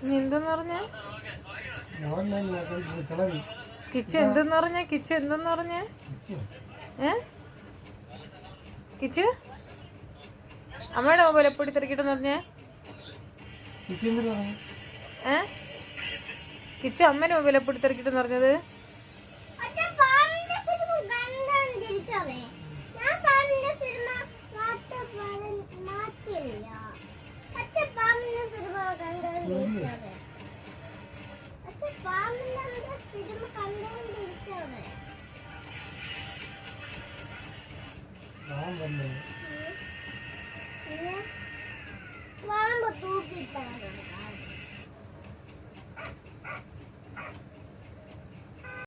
നീ എന്തെന്ന് പറഞ്ഞ കിച്ചു എന്തെന്ന് പറഞ്ഞ കിച്ചു എന്തെന്ന് പറഞ്ഞ കിച്ചു അമ്മയുടെ മൊബൈൽ എപ്പോഴും തിരക്കിട്ടെന്ന് പറഞ്ഞേ കിച്ചു അമ്മേന്റെ മൊബൈൽ എപ്പോഴും തിരക്കിട്ടെന്ന് പറഞ്ഞത് ഞാൻ